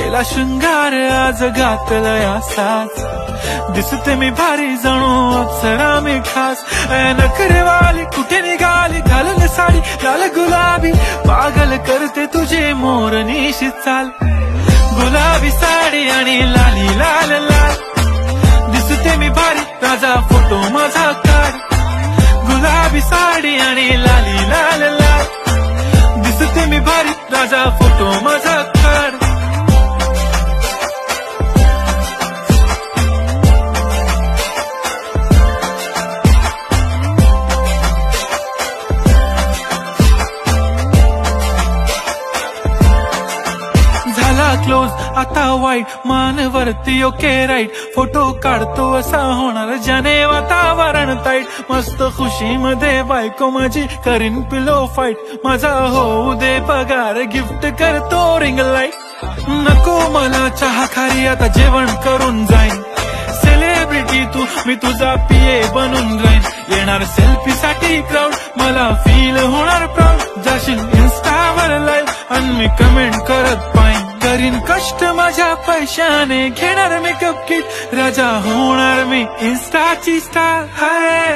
केला शृंगार आज घातलाय असाच दिसते मी भारी जणू अप्सरा मी खास नखरेवाली कुठे निघाली घालून साडी लाल गुलाबी पागल करते तुझे मोरनीशी चाल गुलाबी साडी आणि लाली लाल लाल दिसते मी भारी राजा फोटो माझा काढ गुलाबी साडी आणि लाली लाल लाल दिसते मी भारी राजा फोटो माझा काढ क्लोज आता वाईट मानवरती ओके राईट फोटो काढतो असा होणार ज्याने वातावरण ताईट मस्त खुशी मध्ये बायको माझी करीन पिलो फाईट माझा होऊ दे पगार गिफ्ट करतो रिंग लाईट नको मला चहा खारी आता जेवण करून जाईन सेलिब्रिटी तू मी तुझा पीए बनून राहीन येणार सेल्फी साठी क्राऊड मला फील होणार प्राऊड जाशील इन्स्टावर लाईव्ह आणि मी कमेंट करत पाहिन करीन कष्ट माझ्या पैशाने घेणार मेकअप किट राजा होणार मी इन्स्टाची स्टार हाय